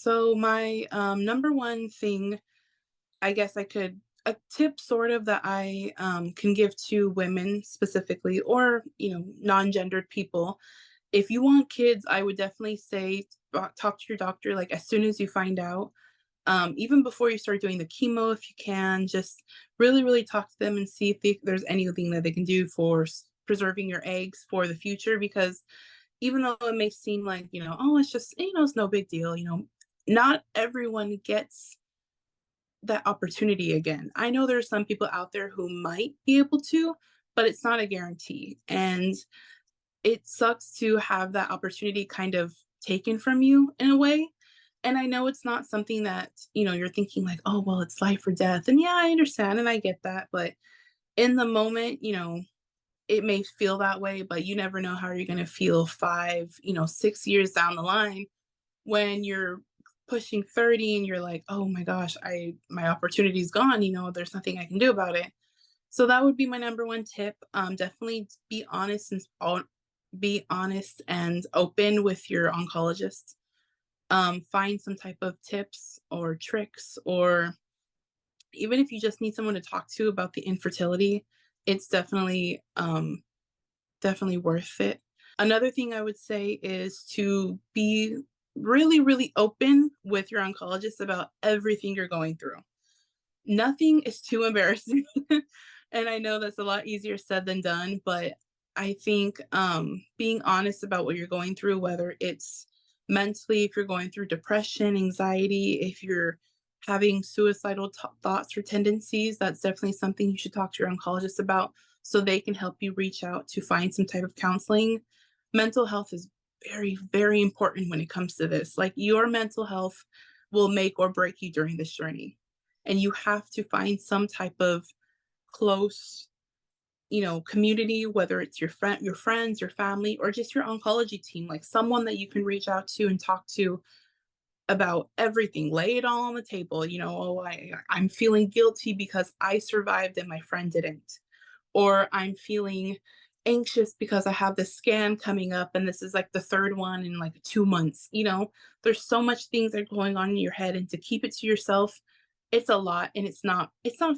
So my number one thing, I guess a tip sort of that I can give to women specifically, or non-gendered people. If you want kids, I would definitely say talk to your doctor like as soon as you find out. Even before you start doing the chemo, if you can, just really, really talk to them and see if there's anything that they can do for preserving your eggs for the future. Because even though it may seem like, oh, it's just, it's no big deal, not everyone gets that opportunity again. I know there's some people out there who might be able to, but it's not a guarantee. And it sucks to have that opportunity kind of taken from you in a way. And I know it's not something that, you're thinking like, oh, well, it's life or death. And yeah, I understand and I get that. But in the moment, it may feel that way, but you never know how you're going to feel 5, 6 years down the line when you're pushing 30 and you're like, oh my gosh, my opportunity's gone, there's nothing I can do about it. So that would be my number one tip. Definitely be honest and open with your oncologist. Find some type of tips or tricks, or even if you just need someone to talk to about the infertility, it's definitely worth it. Another thing I would say is to be really, really open with your oncologist about everything you're going through. Nothing is too embarrassing. And I know that's a lot easier said than done, but I think being honest about what you're going through, whether it's mentally, if you're going through depression, anxiety, if you're having suicidal thoughts or tendencies, that's definitely something you should talk to your oncologist about so they can help you reach out to find some type of counseling. Mental health is very, very important when it comes to this. Like, your mental health will make or break you during this journey. And you have to find some type of close, community, whether it's your friends, your family, or just your oncology team, like someone that you can reach out to and talk to about everything. Lay it all on the table. Oh, I'm feeling guilty because I survived and my friend didn't. Or I'm feeling anxious because I have this scan coming up and this is like the third one in like 2 months. There's so much things that are going on in your head, and to keep it to yourself, it's a lot, and it's not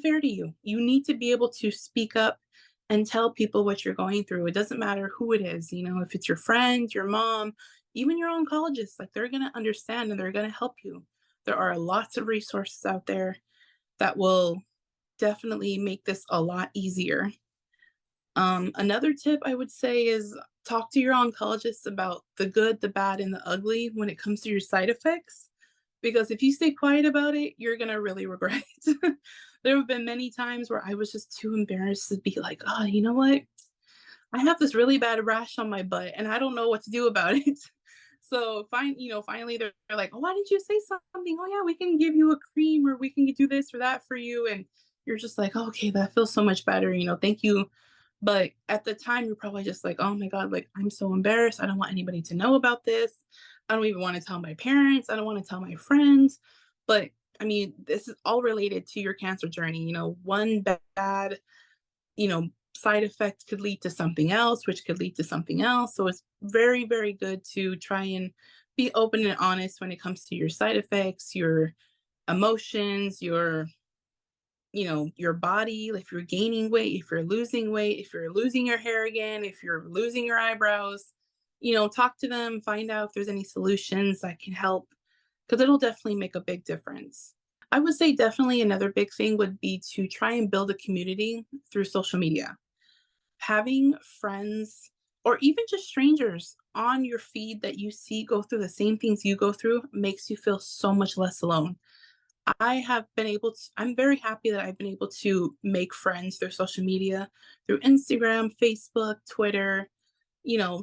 fair to you. You need to be able to speak up and tell people what you're going through. It doesn't matter who it is, if it's your friend, your mom, even your oncologist, like, they're going to understand and they're going to help you. There are lots of resources out there that will definitely make this a lot easier. Another tip I would say is talk to your oncologist about the good, the bad, and the ugly when it comes to your side effects. Because if you stay quiet about it, you're going to really regret it. There have been many times where I was just too embarrassed to be like, oh, you know what? I have this really bad rash on my butt and I don't know what to do about it. So finally they're like, oh, why didn't you say something? Oh yeah, we can give you a cream or we can do this or that for you. And you're just like, oh, okay, that feels so much better. Thank you. But at the time, you're probably just like, oh my God, like, I'm so embarrassed. I don't want anybody to know about this. I don't even want to tell my parents. I don't want to tell my friends. But I mean, this is all related to your cancer journey. One bad, side effect could lead to something else, which could lead to something else. So it's very, very good to try and be open and honest when it comes to your side effects, your emotions, your body, if you're gaining weight, if you're losing weight, if you're losing your hair again, if you're losing your eyebrows, talk to them, find out if there's any solutions that can help, because it'll definitely make a big difference. I would say definitely another big thing would be to try and build a community through social media. Having friends or even just strangers on your feed that you see go through the same things you go through makes you feel so much less alone. I'm very happy that I've been able to make friends through social media, through Instagram, Facebook, Twitter,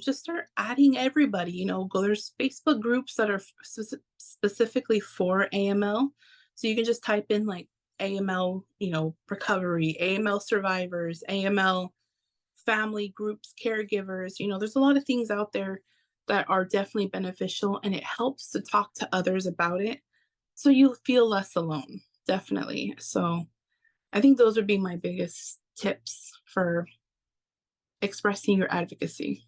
just start adding everybody, there's Facebook groups that are specifically for AML. So you can just type in like AML, recovery, AML survivors, AML family groups, caregivers, there's a lot of things out there that are definitely beneficial, and it helps to talk to others about it so you feel less alone, definitely. So I think those would be my biggest tips for expressing your advocacy.